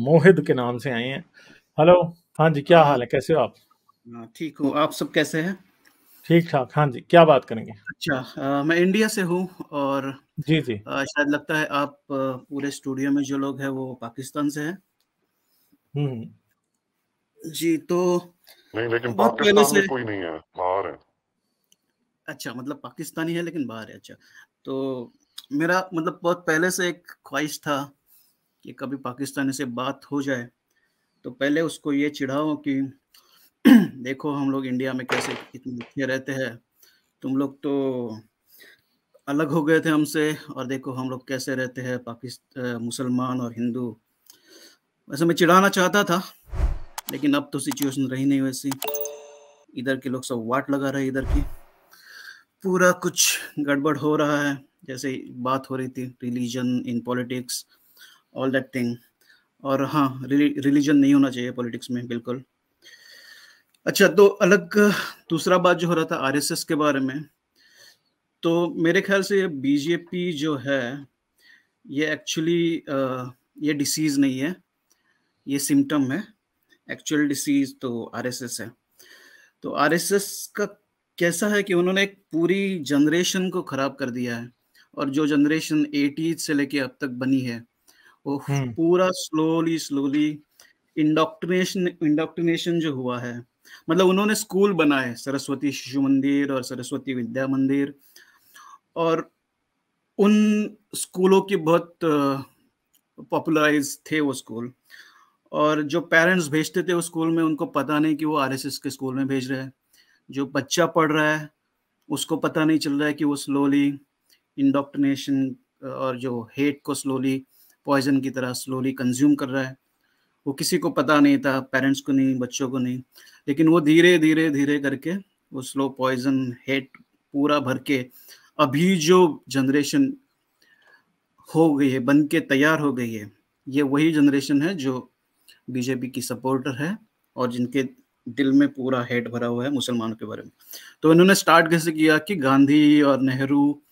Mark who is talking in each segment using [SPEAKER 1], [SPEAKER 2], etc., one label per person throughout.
[SPEAKER 1] मोहित के नाम से आए हैं। हेलो। हाँ जी, क्या
[SPEAKER 2] हाँ,
[SPEAKER 1] हाल है, कैसे हो आप?
[SPEAKER 2] हाँ, ठीक हूँ। आप सब कैसे हैं?
[SPEAKER 1] ठीक ठाक। हाँ जी, क्या बात करेंगे?
[SPEAKER 2] अच्छा, मैं इंडिया से हूँ और
[SPEAKER 1] जी जी।
[SPEAKER 2] शायद लगता है आप पूरे स्टूडियो में जो लोग हैं वो पाकिस्तान से हैं।
[SPEAKER 1] हम्म।
[SPEAKER 2] जी, तो
[SPEAKER 3] नहीं, लेकिन
[SPEAKER 2] बहुत पहले
[SPEAKER 3] पाकिस्तान में
[SPEAKER 2] से
[SPEAKER 3] कोई नहीं है, बाहर है।
[SPEAKER 2] अच्छा मतलब पाकिस्तानी है लेकिन बाहर है। अच्छा, तो मेरा मतलब बहुत पहले से एक ख्वाहिश था कि कभी पाकिस्तानी से बात हो जाए। तो पहले उसको ये चिढ़ाओ कि देखो हम लोग इंडिया में कैसे इतने अच्छे रहते हैं। तुम लोग तो अलग हो गए थे हमसे और देखो हम लोग कैसे रहते हैं मुसलमान और हिंदू। वैसे मैं चिढ़ाना चाहता था, लेकिन अब तो सिचुएशन रही नहीं वैसी। इधर के लोग सब वाट लगा रहे हैं इधर की। पूरा कुछ गड़बड़ हो रहा है, जैसे बात हो रही थी religion in politics, all that thing. और हाँ, रिलीजन नहीं होना चाहिए पॉलिटिक्स में, बिल्कुल। अच्छा, तो अलग दूसरा बात जो हो रहा था आरएसएस के बारे में, तो मेरे ख्याल से ये बीजेपी जो है, ये एक्चुअली ये डिसीज़ नहीं है, ये सिम्पटम है। एक्चुअल डिसीज़ तो आरएसएस है। तो आरएसएस का कैसा है कि उन्होंने एक पूरी जनरेशन को खराब कर दिया है। और जो जनरेशन 80s से लेके अब तक बनी है, वो
[SPEAKER 1] हम्म।
[SPEAKER 2] पूरा स्लोली स्लोली इंडोक्ट्रिनेशन इंडोक्ट्रिनेशन जो हुआ है। मतलब उन्होंने स्कूल बनाए, सरस्वती शिशु मंदिर और सरस्वती विद्या मंदिर, और उन स्कूलों की बहुत पॉपुलराइज थे वो स्कूल। और जो पेरेंट्स भेजते थे उस स्कूल में, उनको पता नहीं कि वो आरएसएस के स्कूल में भेज रहे हैं। जो बच्चा पढ़ रहा है, उसको पता नहीं चल रहा है कि वो स्लोली इंडोक्ट्रिनेशन और जो हेट को स्लोली पॉइजन की तरह स्लोली कंज्यूम कर रहा है। वो किसी को पता नहीं था, पेरेंट्स को नहीं, बच्चों को नहीं। लेकिन वो धीरे धीरे धीरे करके वो स्लो पॉइजन हेट पूरा भर के अभी जो जनरेशन हो गई है, बन के तैयार हो गई है, ये वही जनरेशन है जो बीजेपी की सपोर्टर है और जिनके दिल में पूरा हेट भरा हुआ है मुसलमानों के बारे में। तो इन्होंने स्टार्ट कैसे किया कि गांधी और नेहरू,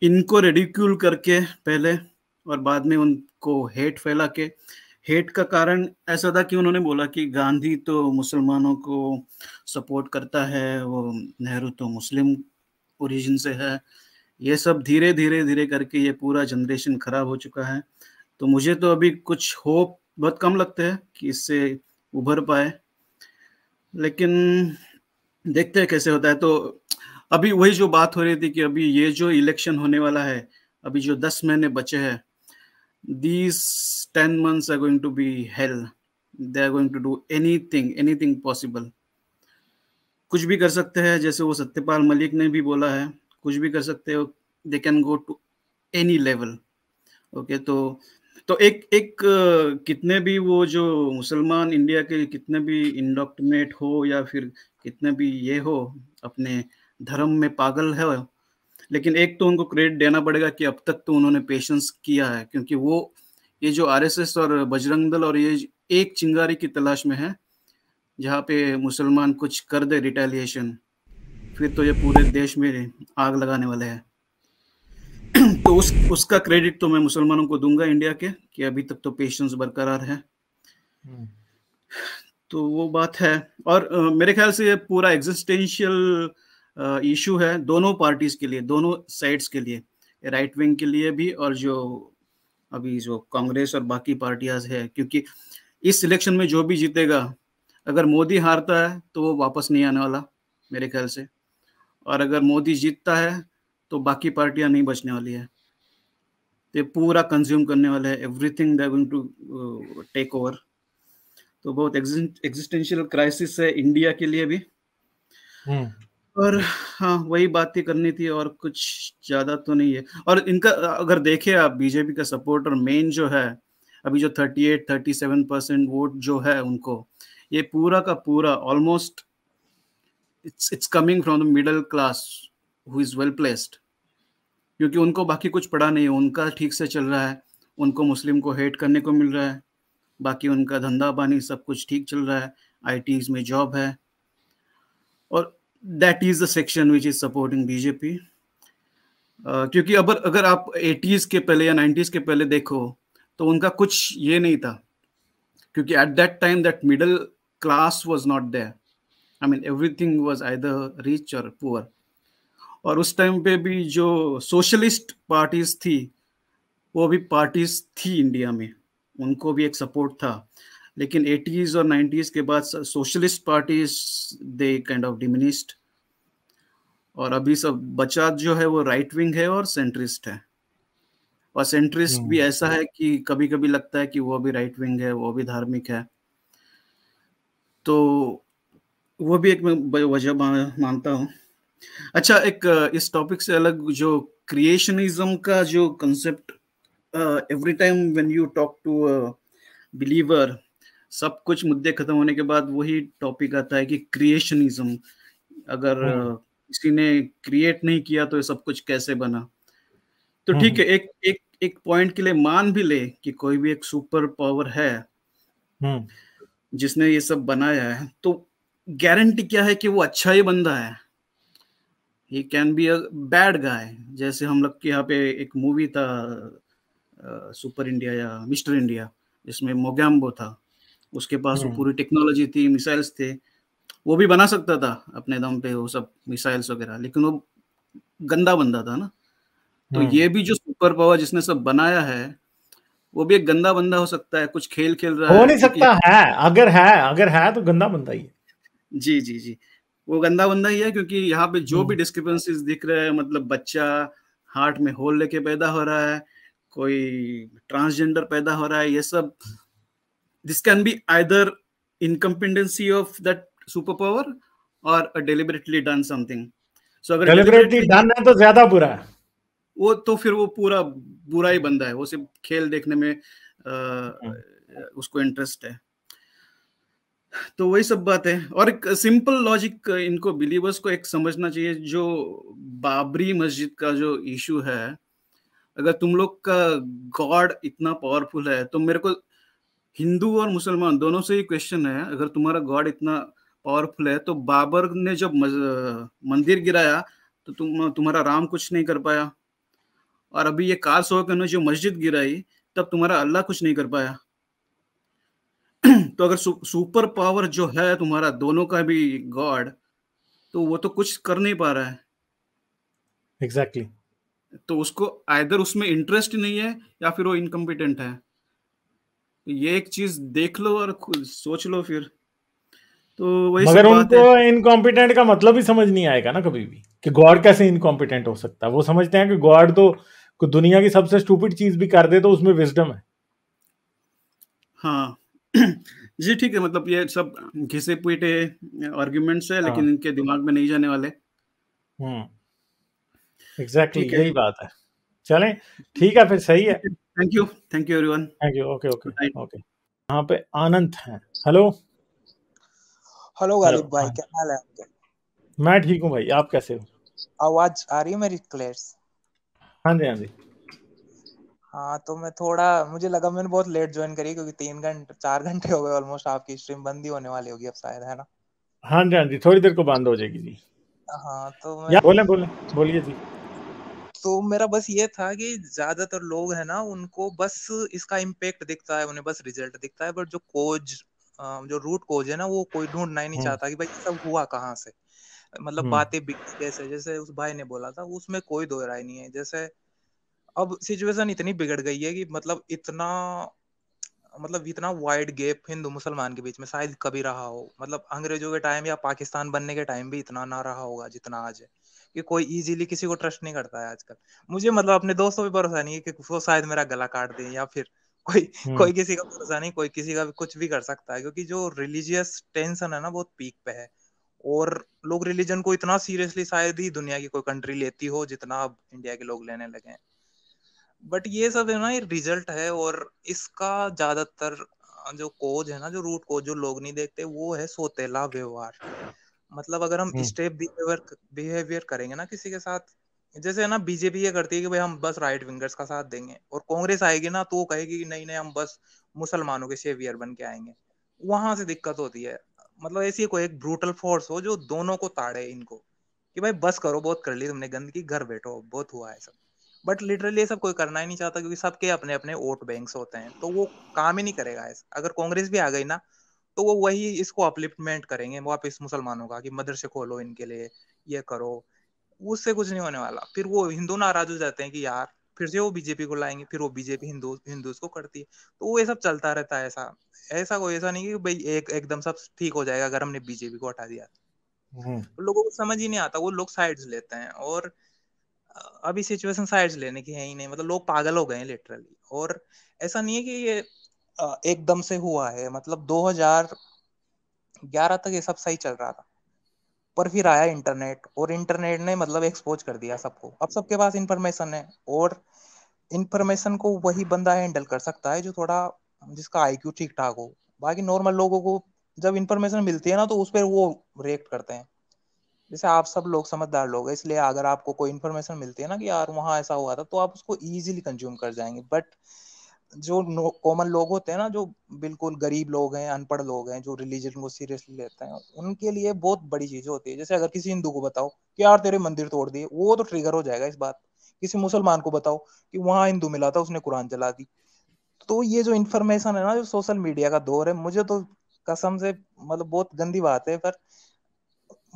[SPEAKER 2] इनको रिडिक्यूल करके पहले, और बाद में उनको हेट फैला के। हेट का कारण ऐसा था कि उन्होंने बोला कि गांधी तो मुसलमानों को सपोर्ट करता है, वो नेहरू तो मुस्लिम ओरिजिन से है। ये सब धीरे धीरे धीरे करके ये पूरा जनरेशन खराब हो चुका है। तो मुझे तो अभी कुछ होप बहुत कम लगते हैं कि इससे उभर पाए, लेकिन देखते हैं कैसे होता है। तो अभी वही जो बात हो रही थी कि अभी ये जो इलेक्शन होने वाला है, अभी जो 10 महीने बचे हैं, these 10 months are going to be hell. They are going to do anything possible. कुछ भी कर सकते हैं, जैसे वो सत्यपाल मलिक ने भी बोला है, कुछ भी कर सकते हो। They can go to any level. Okay, तो एक एक कितने भी वो जो मुसलमान इंडिया के कितने भी इंडोक्ट्रिनेट हो या फिर कितने भी ये हो, अपने धर्म में पागल है, लेकिन एक तो उनको क्रेडिट देना पड़ेगा कि अब तक तो उन्होंने पेशेंस किया है। क्योंकि वो ये जो आरएसएस और बजरंग दल और ये एक चिंगारी की तलाश में है, जहाँ पे मुसलमान कुछ कर दे रिटेलिएशन, फिर तो ये पूरे देश में आग लगाने वाले हैं। तो उसका क्रेडिट तो मैं मुसलमानों को दूंगा इंडिया के, कि अभी तक तो पेशेंस बरकरार है।
[SPEAKER 1] हम्म।
[SPEAKER 2] तो वो बात है। और मेरे ख्याल से ये पूरा एग्जिस्टेंशियल इशू है दोनों पार्टीज के लिए, दोनों साइड्स के लिए, राइट विंग के लिए भी और जो अभी जो कांग्रेस और बाकी पार्टियां है। क्योंकि इस इलेक्शन में जो भी जीतेगा, अगर मोदी हारता है तो वो वापस नहीं आने वाला मेरे ख्याल से। और अगर मोदी जीतता है तो बाकी पार्टियां नहीं बचने वाली है। ये पूरा कंज्यूम करने वाले हैं, everything they are going to take over. तो बहुत एग्जिस्टेंशियल क्राइसिस है इंडिया के लिए भी।
[SPEAKER 1] हम्म।
[SPEAKER 2] और हाँ, वही बात ही करनी थी, और कुछ ज्यादा तो नहीं है। और इनका अगर देखें आप, बीजेपी का सपोर्टर मेन जो है, अभी जो 38-37% वोट जो है उनको, ये पूरा का पूरा almost it's coming from the middle class who is well placed. क्योंकि उनको बाकी कुछ पड़ा नहीं है, उनका ठीक से चल रहा है, उनको मुस्लिम को हेट करने को मिल रहा है, बाकी उनका धंधा पानी सब कुछ ठीक चल रहा है, आईटीज में जॉब है। और that is the section which is supporting BJP. क्योंकि अगर अगर आप 80s के पहले या 90s के पहले देखो, तो उनका कुछ ये नहीं था। क्योंकि at that time that middle class was not there. I mean everything was either rich or poor. और उस टाइम पे भी जो सोशलिस्ट पार्टीज थी वो भी पार्टीज थी इंडिया में, उनको भी एक सपोर्ट था, लेकिन 80s और 90s के बाद socialist parties they kind of diminished, और अभी सब बचा जो है वो राइट विंग है और सेंट्रिस्ट है, और सेंट्रिस्ट भी ऐसा है कि कभी कभी लगता है कि वो भी राइट विंग है, वो भी धार्मिक है, तो वो भी एक वजह मानता हूँ। अच्छा, एक इस टॉपिक से अलग जो क्रिएशनिज्म का जो concept, every time when you talk to a believer, सब कुछ मुद्दे खत्म होने के बाद वही टॉपिक आता है कि क्रिएशनिज्म, अगर किसी ने क्रिएट नहीं किया तो ये सब कुछ कैसे बना। तो ठीक है, एक पॉइंट के लिए मान भी ले कि कोई भी एक सुपर पावर है जिसने ये सब बनाया है, तो गारंटी क्या है कि वो अच्छा ही बंदा है? He can be a bad guy. जैसे हम लोग के यहाँ पे एक मूवी था सुपर इंडिया या मिस्टर इंडिया, जिसमें मोगैम्बो था, उसके पास वो पूरी टेक्नोलॉजी थी, मिसाइल्स थे, वो भी बना सकता था अपने दम पे वो सब मिसाइल्स वगैरह, लेकिन वो गंदा बंदा था ना। तो ये भी जो सुपर पावर जिसने सब बनाया है वो भी एक गंदा बंदा हो सकता है, कुछ खेल खेल रहा है।
[SPEAKER 1] हो नहीं सकता है, अगर है तो गंदा बंदा ही है। जी
[SPEAKER 2] जी जी, वो गंदा बंदा ही है, क्योंकि यहाँ पे जो भी डिस्क्रिपेंसीज दिख रहे हैं, मतलब बच्चा हार्ट में होल लेके पैदा हो रहा है, कोई ट्रांसजेंडर पैदा हो रहा है, ये सब this can be either incompetency of that super power और डेलिबरेटली डन समथिंग। सो अगर
[SPEAKER 1] डेलिबरेटली डन है तो ज्यादा बुरा है
[SPEAKER 2] वो, तो फिर वो पूरा बुरा ही बंदा है, वो सिर्फ खेल देखने में उसको इंटरेस्ट है। तो वही सब बात है। और एक सिंपल लॉजिक इनको बिलीवर्स को एक समझना चाहिए, जो बाबरी मस्जिद का जो इशू है, अगर तुम लोग का गॉड इतना पावरफुल है, तो मेरे को हिंदू और मुसलमान दोनों से ही क्वेश्चन है, अगर तुम्हारा गॉड इतना पावरफुल है तो बाबर ने जब मंदिर गिराया तो तुम्हारा राम कुछ नहीं कर पाया, और अभी ये कारसोक ने जो मस्जिद गिराई तब तुम्हारा अल्लाह कुछ नहीं कर पाया। तो अगर सुपर पावर जो है तुम्हारा दोनों का भी गॉड, तो वो तो कुछ कर नहीं पा रहा है।
[SPEAKER 1] एग्जैक्टली
[SPEAKER 2] तो उसको आइदर उसमें इंटरेस्ट नहीं है या फिर वो इनकम्पिटेंट है। ये एक चीज देख लो और खुद सोच लो फिर। तो वही
[SPEAKER 1] मगर उनको इनकॉम्पिटेंट का मतलब ही समझ नहीं आएगा ना कभी भी, कि गॉड कैसे इनकॉम्पिटेंट हो सकता है। वो समझते हैं कि गॉड तो दुनिया की सबसे स्टूपिड चीज भी कर दे तो उसमें विजडम है। हाँ
[SPEAKER 2] जी ठीक है, मतलब ये सब घिसे पीटे आर्ग्यूमेंट्स है, लेकिन इनके दिमाग में नहीं जाने वाले।
[SPEAKER 1] एग्जैक्टली यही बात है। चलें ठीक है फिर, सही है।
[SPEAKER 2] Thank you everyone.
[SPEAKER 1] Thank you. Okay okay okay. यहाँ पे आनंद हैं। हेलो
[SPEAKER 4] गालिब भाई, क्या हाल है आपके?
[SPEAKER 1] मैं ठीक हूँ भाई, आप कैसे हो?
[SPEAKER 4] आवाज आ रही है मेरी क्लियर?
[SPEAKER 1] हाँ जी हाँ जी।
[SPEAKER 4] हाँ, तो मैं थोड़ा, मुझे लगा मैंने बहुत लेट ज्वाइन करी, क्योंकि 4 घंटे हो गए ऑलमोस्ट, आपकी स्ट्रीम बंद ही होने वाली होगी अब शायद, है ना?
[SPEAKER 1] हाँ जी हाँ जी, थोड़ी देर को बंद हो जाएगी जी।
[SPEAKER 4] हाँ तो मैं
[SPEAKER 1] बोलिए जी।
[SPEAKER 4] तो मेरा बस ये था कि ज्यादातर लोग है ना, उनको बस इसका इम्पैक्ट दिखता है, उन्हें बस रिजल्ट दिखता है, बट जो कोज, जो रूट कोज है ना, वो कोई ढूंढना ही नहीं चाहता कि भाई सब हुआ कहाँ से। मतलब बातें बिगड़ी कैसे, जैसे उस भाई ने बोला था, उसमें कोई दो राय नहीं है। जैसे अब सिचुएशन इतनी बिगड़ गई है कि मतलब इतना वाइड गैप हिंदू मुसलमान के बीच में शायद कभी रहा हो। मतलब अंग्रेजों के टाइम या पाकिस्तान बनने के टाइम भी इतना ना रहा होगा जितना आज है, कि कोई इजीली किसी को ट्रस्ट नहीं करता है आजकल। मुझे मतलब अपने दोस्तों पे भरोसा नहीं है कि वो शायद मेरा गला काट दे, या फिर कोई किसी का भरोसा नहीं, कोई किसी का कुछ भी कर सकता है, क्योंकि जो रिलीजियस टेंशन है ना बहुत पीक पे है। और लोग रिलीजन को इतना सीरियसली शायद ही दुनिया की कोई कंट्री लेती हो जितना अब इंडिया के लोग लेने लगे हैं। बट ये सब है ना, ये रिजल्ट है, और इसका ज्यादातर जो कोज है ना, जो रूट कोज जो लोग नहीं देखते, वो है सोतेला व्यवहार। मतलब अगर हम स्टेप बिहेवियर करेंगे ना किसी के साथ, जैसे है ना बीजेपी ये करती है कि भाई हम बस राइट विंगर्स का साथ देंगे, और कांग्रेस आएगी ना तो वो कहेगी कि नहीं नहीं हम बस मुसलमानों के सेवियर बन के आएंगे। वहां से दिक्कत होती है। मतलब ऐसी कोई एक ब्रूटल फोर्स हो जो दोनों को ताड़े इनको, कि भाई बस करो, बहुत कर ली तुमने गंदगी, घर बैठो, बहुत हुआ है सब। बट लिटरली ये सब कोई करना ही नहीं चाहता, क्योंकि सबके अपने अपने वोट बैंक्स होते हैं, तो वो काम ही नहीं करेगा ऐसा। अगर कांग्रेस भी आ गई ना, तो वो वही इसको अपलिफ्टमेंट करेंगे वापस मुसलमानों का, कि मदरसे खोलो इनके लिए, ये करो। उससे कुछ नहीं होने वाला। फिर वो हिंदू नाराज हो जाते हैं कि यार फिर से वो बीजेपी को लाएंगे, फिर वो बीजेपी हिंदू को करती है। तो वो ये सब चलता रहता है। ऐसा ऐसा नहीं कि भाई एकदम सब ठीक हो जाएगा अगर हमने बीजेपी को हटा दिया। तो लोगों को समझ ही नहीं आता, वो लोग साइड्स लेते हैं। और अभी सिचुएशन साइड्स लेने की है ही नहीं, मतलब लोग पागल हो गए हैं लिटरली। और ऐसा नहीं है कि ये एकदम से हुआ है, मतलब 2011 तक ये सब सही चल रहा था, पर फिर आया इंटरनेट, और इंटरनेट ने मतलब एक्सपोज कर दिया सबको। अब सबके पास इंफॉर्मेशन है, और इंफॉर्मेशन को वही बंदा हैंडल कर सकता है जो थोड़ा, जिसका आईक्यू ठीक ठाक हो। बाकी नॉर्मल लोगों को जब इंफॉर्मेशन मिलती है ना, तो उस पर वो रिएक्ट करते हैं। जैसे आप सब लोग समझदार लोग हैं, इसलिए अगर आपको कोई इन्फॉर्मेशन मिलती है ना कि यार वहां ऐसा हुआ था, तो आप उसको इजीली कंज्यूम कर जाएंगे। बट जो कॉमन लोग होते हैं ना, जो बिल्कुल गरीब लोग हैं, अनपढ़ लोग हैं, जो रिलीजन को सीरियसली लेते हैं, उनके लिए बहुत बड़ी चीज होती है। जैसे अगर किसी हिंदू को बताओ कि यार तेरे मंदिर तोड़ दिए, वो तो ट्रिगर हो जाएगा इस बात। किसी मुसलमान को बताओ कि वहां हिंदू मिला था, उसने कुरान जला दी। तो ये जो इन्फॉर्मेशन है ना, जो सोशल मीडिया का दौर है, मुझे तो कसम से मतलब बहुत गंदी बात है, पर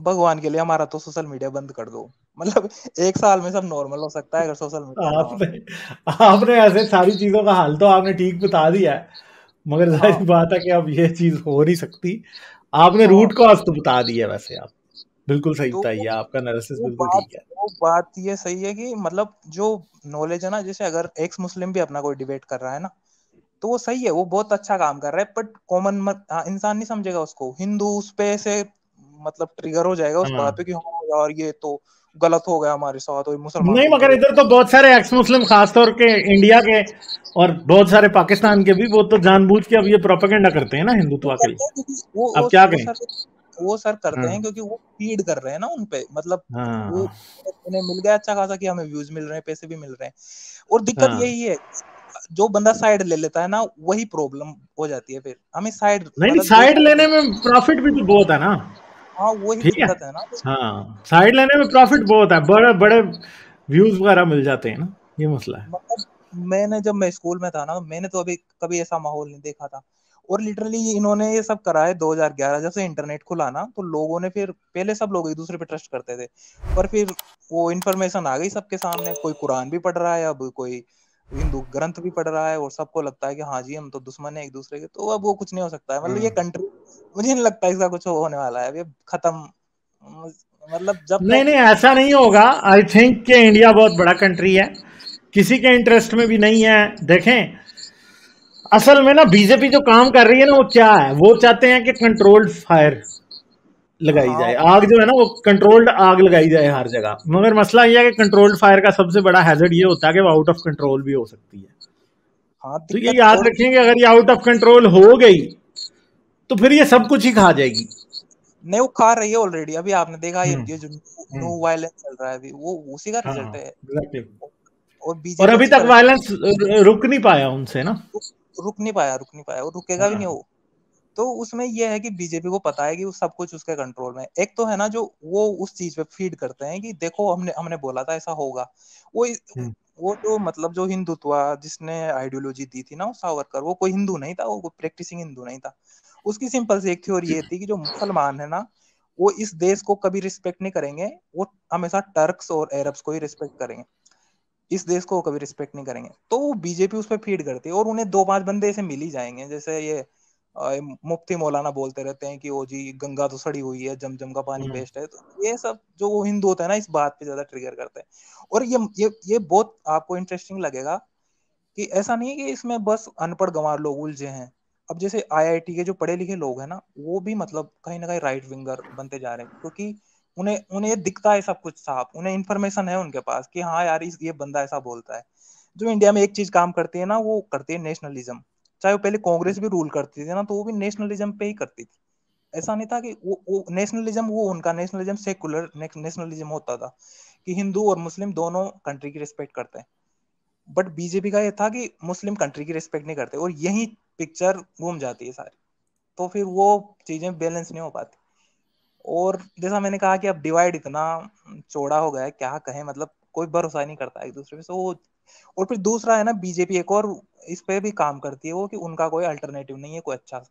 [SPEAKER 4] भगवान के लिए हमारा तो सोशल मीडिया बंद कर दो। मतलब 1 साल में सब नॉर्मल हो सकता है अगर सोशल मीडिया ना हो।
[SPEAKER 1] आपने आपने ऐसे सारी चीजों का हाल तो आपने ठीक बता दिया है, मगर
[SPEAKER 4] हाँ
[SPEAKER 1] जाहिर बात है कि अब ये चीज हो नहीं सकती। आपने
[SPEAKER 4] हाँ।
[SPEAKER 1] रूट कॉज तो बता दिया, वैसे आप बिल्कुल सही
[SPEAKER 4] तो
[SPEAKER 1] बताइए, आपका एनालिसिस बिल्कुल ठीक है।
[SPEAKER 4] वो बात ये सही है कि मतलब जो नॉलेज है ना, जैसे अगर एक्स मुस्लिम भी अपना कोई डिबेट कर रहा है ना, तो वो सही है, वो बहुत अच्छा काम कर रहा है। बट कॉमन इंसान नहीं समझेगा उसको। हिंदू उस पे से मतलब ट्रिगर हो जाएगा उस बात
[SPEAKER 1] हाँ,
[SPEAKER 4] पे कि हाँ यार ये तो गलत हो गया हमारे साथ, और मुसलमान
[SPEAKER 1] नहीं
[SPEAKER 4] को
[SPEAKER 1] मगर
[SPEAKER 4] गिरे।
[SPEAKER 1] इधर तो बहुत सारे एक्स मुस्लिम, खासतौर के इंडिया के और बहुत सारे पाकिस्तान के भी, वो तो जानबूझ के अब ये प्रोपेगेंडा करते हैं ना
[SPEAKER 4] वो
[SPEAKER 1] हिंदुत्व के
[SPEAKER 4] करते
[SPEAKER 1] लिए।
[SPEAKER 4] हैं क्योंकि वो
[SPEAKER 1] अब
[SPEAKER 4] वो
[SPEAKER 1] क्या
[SPEAKER 4] वो
[SPEAKER 1] करें।
[SPEAKER 4] सर वो सर करते
[SPEAKER 1] हाँ
[SPEAKER 4] हैं क्योंकि वो फीड कर रहे हैं ना उनपे। मतलब वो
[SPEAKER 1] हाँ
[SPEAKER 4] उन्हें मिल गया अच्छा खासा कि हमें व्यूज मिल रहे हैं, पैसे भी मिल रहे हैं। और दिक्कत
[SPEAKER 1] हाँ,
[SPEAKER 4] यही है, जो बंदा साइड ले लेता है ना, वही प्रॉब्लम हो जाती है। फिर हमें साइड
[SPEAKER 1] नहीं नहीं,
[SPEAKER 4] मतलब दो
[SPEAKER 1] साइड
[SPEAKER 4] साइड,
[SPEAKER 1] लेने में प्रॉफिट भी तो बहुत है ना।
[SPEAKER 4] हाँ वही
[SPEAKER 1] ठीक है,
[SPEAKER 4] दिक्कत है ना।
[SPEAKER 1] हाँ, साइड लेने में प्रॉफिट बहुत है, बड़े बड़े व्यूज वगैरह मिल जाते हैं ना, ये मसला है।
[SPEAKER 4] मतलब जब मैं स्कूल में था ना, मैंने तो अभी कभी ऐसा माहौल नहीं देखा था। और लिटरली इन्होंने ये सब करा है 2011 जब से इंटरनेट खुला ना, तो लोगों ने फिर पहले सब लोग एक दूसरे पे ट्रस्ट करते थे, पर फिर वो इन्फॉर्मेशन आ गई सबके सामने। कोई कुरान भी पढ़ रहा है, अब कोई हिंदू ग्रंथ भी पढ़ रहा है, और सबको लगता है कि हाँ जी हम तो दुश्मन है एक दूसरे के। तो अब वो कुछ नहीं हो सकता है। मतलब ये
[SPEAKER 1] हाँ।
[SPEAKER 4] कंट्री, मुझे नहीं लगता इसका कुछ होने वाला है अभी खत्म। मतलब जब
[SPEAKER 1] नहीं
[SPEAKER 4] तक,
[SPEAKER 1] नहीं, ऐसा नहीं होगा। आई थिंक कि इंडिया बहुत बड़ा कंट्री है, किसी के इंटरेस्ट में भी नहीं है। देखें, असल में ना बीजेपी जो काम कर रही है ना, वो क्या है, वो चाहते हैं कि कंट्रोल्ड फायर लगाई
[SPEAKER 4] हाँ
[SPEAKER 1] जाए, आग जो है ना वो कंट्रोल्ड आग लगाई जाए हर जगह। मगर मसला ये है कि कंट्रोल्ड फायर का सबसे बड़ा हैजर्ड ये होता है कि वो आउट ऑफ कंट्रोल भी हो सकती है।
[SPEAKER 4] हाँ
[SPEAKER 1] तो ये
[SPEAKER 4] दिक्कत।
[SPEAKER 1] याद
[SPEAKER 4] और
[SPEAKER 1] रखें कि अगर ये आउट ऑफ कंट्रोल हो गई तो फिर ये सब कुछ ही खा जाएगी।
[SPEAKER 4] नहीं, वो खा रही है ऑलरेडी। अभी आपने देखा
[SPEAKER 1] हम्म
[SPEAKER 4] ये जो
[SPEAKER 1] हम्म,
[SPEAKER 4] नो वायलेंस चल रहा है अभी, वो उसी का
[SPEAKER 1] हाँ
[SPEAKER 4] रिजल्ट है।
[SPEAKER 1] एग्जैक्टली।
[SPEAKER 4] और
[SPEAKER 1] और
[SPEAKER 4] बीजेपी
[SPEAKER 1] अभी
[SPEAKER 4] अच्छी
[SPEAKER 1] तक
[SPEAKER 4] तरह
[SPEAKER 1] वायलेंस रुक नहीं पाया उनसे ना।
[SPEAKER 4] रुक नहीं पाया, और रुकेगा भी नहीं
[SPEAKER 1] हाँ
[SPEAKER 4] वो। तो उसमें यह है कि बीजेपी को पता है कि वो सब कुछ उसके कंट्रोल में है। एक तो है ना, जो वो उस चीज पे फीड करते हैं कि देखो हमने हमने बोला था ऐसा होगा। वो
[SPEAKER 1] हम्म,
[SPEAKER 4] वो जो मतलब जो हिंदुत्व जिसने आइडियोलॉजी दी थी ना, वो सावरकर, वो कोई हिंदू नहीं था, वो कोई प्रैक्टिसिंग हिंदू नहीं था। उसकी सिंपल सी एक थ्योरी ये थी कि जो मुसलमान है ना, वो इस देश को कभी रिस्पेक्ट नहीं करेंगे। वो हमेशा टर्क्स और अरब्स को ही रिस्पेक्ट करेंगे, इस देश को कभी रिस्पेक्ट नहीं करेंगे। तो वो बीजेपी उस पर फीड करती है, और उन्हें 2-5 बंदे ऐसे मिल ही जाएंगे। जैसे ये मुफ्ती मौलाना बोलते रहते हैं कि ओ जी गंगा तो सड़ी हुई है, जमजम का पानी
[SPEAKER 1] हम्म,
[SPEAKER 4] बेस्ट है। तो ये सब जो वो हिंदू होता है ना, इस बात पे ज्यादा ट्रिगर करते हैं। और ये बहुत आपको इंटरेस्टिंग लगेगा कि ऐसा नहीं है कि इसमें बस अनपढ़ गंवार लोग उलझे हैं। अब जैसे आईआईटी के जो पढ़े लिखे लोग हैं ना, वो भी मतलब कहीं ना कहीं राइट विंगर बनते जा रहे हैं, क्योंकि उन्हें उन्हें दिखता है सब कुछ साफ। उन्हें इन्फॉर्मेशन है उनके पास कि हाँ यार ये बंदा ऐसा बोलता है। जो इंडिया में एक चीज काम करती है ना, वो करती है नेशनलिज्म। चाहे वो पहले कांग्रेस भी रूल करती थी ना, तो वो भी नेशनलिज्म पे ही करती थी। ऐसा नहीं था कि वो नेशनलिज्म, वो उनका नेशनलिज्म सेकुलर नेशनलिज्म होता था, कि हिंदू और मुस्लिम दोनों कंट्री की रिस्पेक्ट करते हैं। बट बीजेपी का ये था कि मुस्लिम कंट्री की रिस्पेक्ट नहीं करते, और यही पिक्चर घूम जाती है सारी। तो फिर वो चीजें बैलेंस नहीं हो पाती। और जैसा मैंने कहा कि अब डिवाइड इतना चौड़ा हो गया है, क्या कहें। मतलब कोई भरोसा नहीं करता एक दूसरे पे। तो वो, और फिर दूसरा है ना, बीजेपी एक और इस पे भी काम करती है वो, कि उनका कोई अल्टरनेटिव नहीं है कोई अच्छा।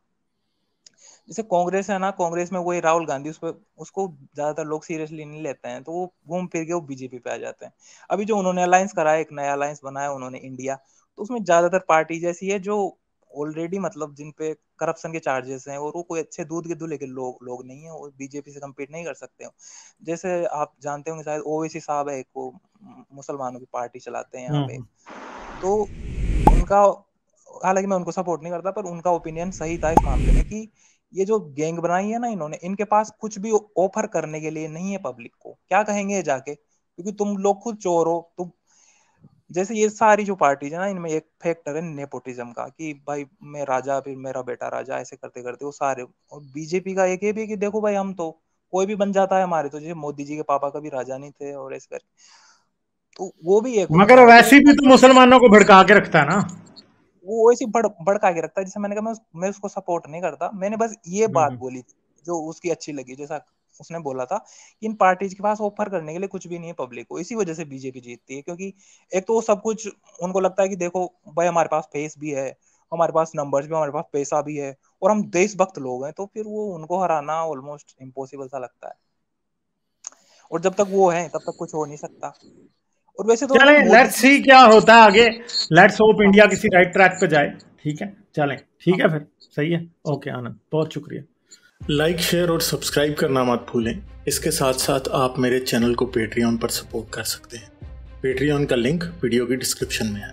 [SPEAKER 4] जैसे कांग्रेस है ना, कांग्रेस में वही राहुल गांधी, उसको ज्यादातर लोग सीरियसली नहीं लेते हैं, तो वो घूम फिर के वो बीजेपी पे आ जाते हैं। अभी जो उन्होंने अलायंस कराया, एक नया अलायंस बनाया उन्होंने इंडिया, तो उसमें ज्यादातर पार्टी जैसी है जो ऑलरेडी मतलब जिन पे करप्शन के चार्जेस हैं, और वो कोई अच्छे दूध के दूल्हे के लोग नहीं है, वो बीजेपी से कम्पीट नहीं कर सकते हो। जैसे आप जानते होंगे शायद, ओवैसी साहब है, वो मुसलमानों की पार्टी चलाते हैं यहाँ पे, तो उनका, हालांकि मैं उनको सपोर्ट नहीं करता, पर उनका ओपिनियन सही था इस मामले में कि ये जो गैंग बनाई है ना इन्होंने, इनके पास कुछ भी ऑफर करने के लिए नहीं है पब्लिक को। क्या कहेंगे जाके, क्योंकि तुम लोग खुद चोर हो। तुम जैसे ये सारी जो पार्टीज है ना, इनमें एक फैक्टर है नेपोटिज्म का, कि भाई मैं राजा, फिर मेरा बेटा राजा, ऐसे करते करते वो सारे। और बीजेपी का एक ये भी कि देखो भाई, हम तो कोई भी बन जाता है हमारे, तो जैसे मोदी जी के पापा कभी राजा नहीं थे, और ऐसे करके, तो वो भी एक
[SPEAKER 1] मगर
[SPEAKER 4] होता है।
[SPEAKER 1] वैसे भी तो मुसलमानों को भड़का के रखता है ना,
[SPEAKER 4] वो ऐसी भड़का के रखता है। जैसे मैंने कहा, मैं उसको सपोर्ट नहीं करता, मैंने बस ये बात बोली जो उसकी अच्छी लगी, जैसा उसने बोला था कि इन पार्टीज के पास ऑफर करने के लिए कुछ भी नहीं है पब्लिक को, इसी वजह से बीजेपी जीतती है। क्योंकि एक तो वो सब कुछ उनको लगता है कि देखो भाई, हमारे पास फेस भी है, हमारे पास नंबर्स भी, हमारे पास पैसा भी है, और हम देशभक्त लोग हैं, तो फिर वो उनको हराना ऑलमोस्ट इम्पॉसिबल सा लगता है। और जब तक वो है तब तक कुछ हो नहीं सकता। और वैसे तो
[SPEAKER 1] चलें, लेट्स सी क्या होता है आगे। लेट्स होप इंडिया किसी राइट ट्रैक पे जाए। ठीक है, चलें, ठीक है फिर, सही है, ओके आनंद, बहुत शुक्रिया।
[SPEAKER 5] लाइक, शेयर और सब्सक्राइब करना मत भूलें। इसके साथ साथ आप मेरे चैनल को पेट्रियन पर सपोर्ट कर सकते हैं। पेट्रियन का लिंक वीडियो की डिस्क्रिप्शन में है।